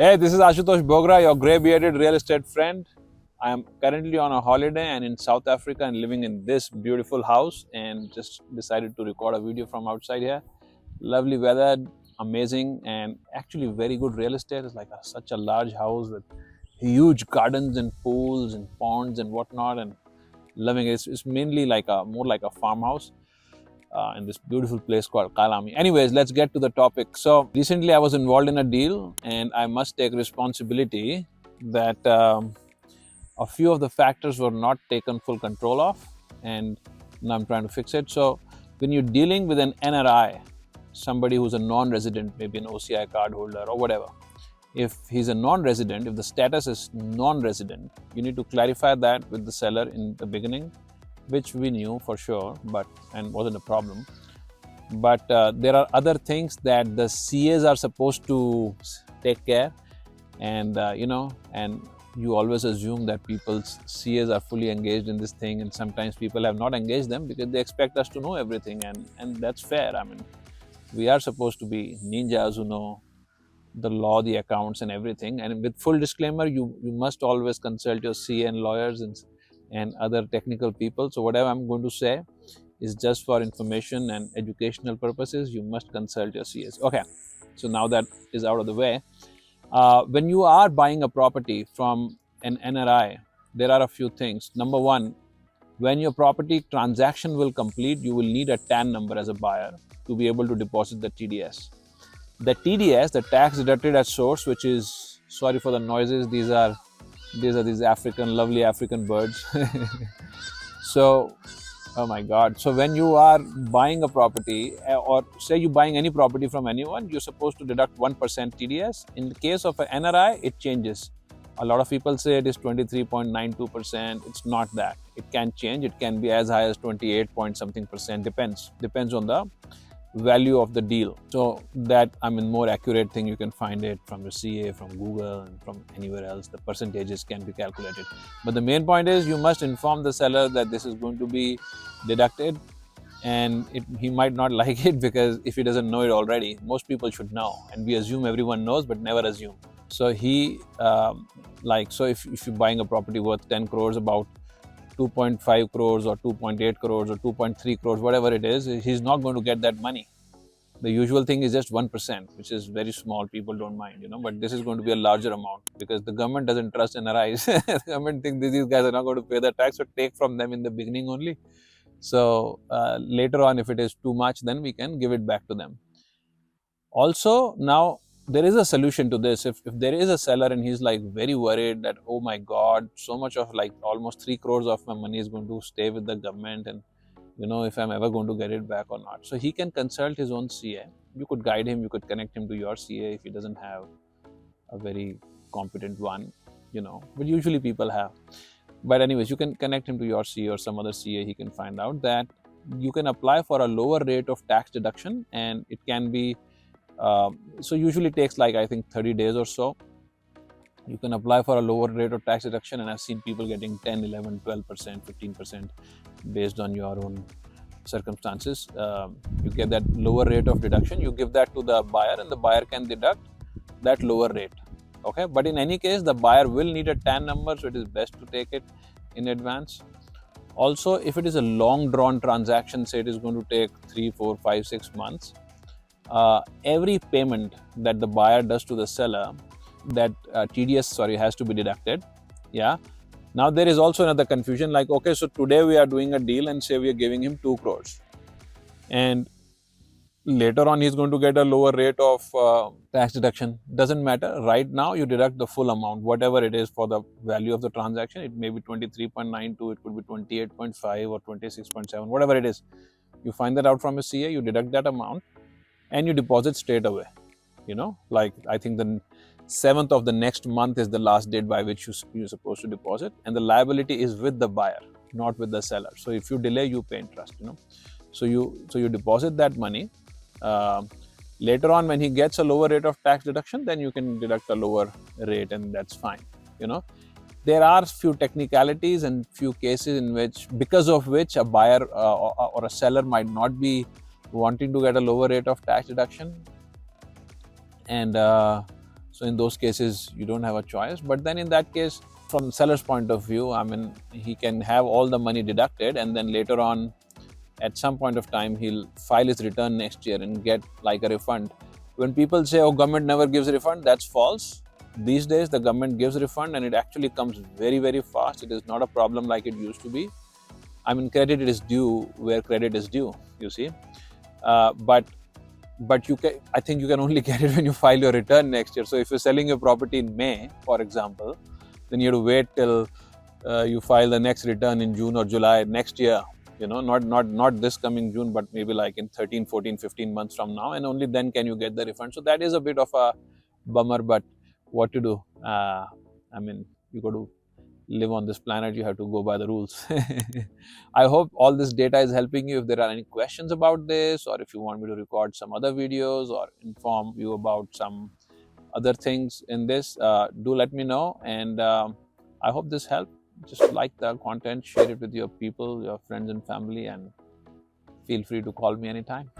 Hey, this is Ashutosh Bogra, your grey-bearded real estate friend. I am currently on a holiday and in South Africa and living in this beautiful house and just decided to record a video from outside here. Lovely weather, amazing, and actually very good real estate. It's like such a large house with huge gardens and pools and ponds and whatnot, and loving it. It's mainly like more like a farmhouse. In this beautiful place called Kalami. Anyways, let's get to the topic. So recently I was involved in a deal and I must take responsibility that a few of the factors were not taken full control of, and now I'm trying to fix it. So when you're dealing with an NRI, somebody who's a non-resident, maybe an OCI card holder or whatever, if he's a non-resident, if the status is non-resident, you need to clarify that with the seller in the beginning, which we knew for sure, and wasn't a problem. But there are other things that the CAs are supposed to take care, and and you always assume that people's CAs are fully engaged in this thing, and sometimes people have not engaged them because they expect us to know everything, and that's fair. I mean, we are supposed to be ninjas who know the law, the accounts, and everything. And with full disclaimer, you must always consult your CA and lawyers and other technical people. So whatever I'm going to say is just for information and educational purposes. You must consult your CAs. Okay, so now that is out of the way. When you are buying a property from an NRI, there are a few things. Number one, when your property transaction will complete, you will need a TAN number as a buyer to be able to deposit the TDS. The TDS, the tax deducted at source, which is, sorry for the noises, these are these African, lovely African birds. So, oh my God. So when you are buying a property, or say you're buying any property from anyone, you're supposed to deduct 1% TDS. In the case of an NRI, it changes. A lot of people say it is 23.92%. It's not that. It can change. It can be as high as 28 point something percent. Depends on the value of the deal. So that, I mean, more accurate thing, you can find it from your CA, from Google, and from anywhere else. The percentages can be calculated. But the main point is you must inform the seller that this is going to be deducted, and he might not like it because if he doesn't know it already, most people should know, and we assume everyone knows, but never assume. So so if you're buying a property worth 10 crores, about 2.5 crores or 2.8 crores or 2.3 crores, whatever it is, he's not going to get that money. The usual thing is just 1%, which is very small. People don't mind, but this is going to be a larger amount because the government doesn't trust NRIs. The government thinks these guys are not going to pay the tax, so take from them in the beginning only. So later on, if it is too much, then we can give it back to them. Also, now there is a solution to this. If there is a seller and he's like very worried that, oh my God, so much of like almost 3 crores of my money is going to stay with the government, and if I'm ever going to get it back or not. So he can consult his own CA. You could guide him, you could connect him to your CA if he doesn't have a very competent one, but usually people have. But anyways, you can connect him to your CA or some other CA. He can find out that you can apply for a lower rate of tax deduction, and it can be so usually it takes like I think 30 days or so. You can apply for a lower rate of tax deduction, and I've seen people getting 10, 11, 12%, 15% based on your own circumstances. You get that lower rate of deduction, you give that to the buyer, and the buyer can deduct that lower rate. Okay, but in any case, the buyer will need a TAN number, so it is best to take it in advance. Also, if it is a long drawn transaction, say it is going to take 3, 4, 5, 6 months, every payment that the buyer does to the seller, that TDS has to be deducted. Yeah. Now there is also another confusion, like, okay, so today we are doing a deal and say we are giving him 2 crores, and later on he's going to get a lower rate of tax deduction. Doesn't matter. Right now you deduct the full amount, whatever it is for the value of the transaction. It may be 23.92, it could be 28.5 or 26.7, whatever it is. You find that out from a CA, you deduct that amount, and you deposit straight away. Like I think the 7th of the next month is the last date by which you're supposed to deposit, and the liability is with the buyer, not with the seller. So if you delay, you pay interest. So you deposit that money. Later on, when he gets a lower rate of tax deduction, then you can deduct a lower rate, and that's fine. There are few technicalities and few cases in which, because of which a buyer or a seller might not be wanting to get a lower rate of tax deduction. And So in those cases, you don't have a choice. But then in that case, from the seller's point of view, I mean, he can have all the money deducted, and then later on, at some point of time, he'll file his return next year and get like a refund. When people say, oh, government never gives a refund, that's false. These days, the government gives a refund, and it actually comes very, very fast. It is not a problem like it used to be. I mean, credit is due where credit is due, you see. But you can, I think you can only get it when you file your return next year. So if you're selling your property in May, for example, then you have to wait till you file the next return in June or July next year. You know, not this coming June, but maybe like in 13, 14, 15 months from now, and only then can you get the refund. So that is a bit of a bummer, but what to do? I mean, you got to live on this planet, you have to go by the rules. I hope all this data is helping you. If there are any questions about this, or if you want me to record some other videos or inform you about some other things in this, do let me know. And I hope this helped. Just like the content, share it with your people, your friends and family, and feel free to call me anytime.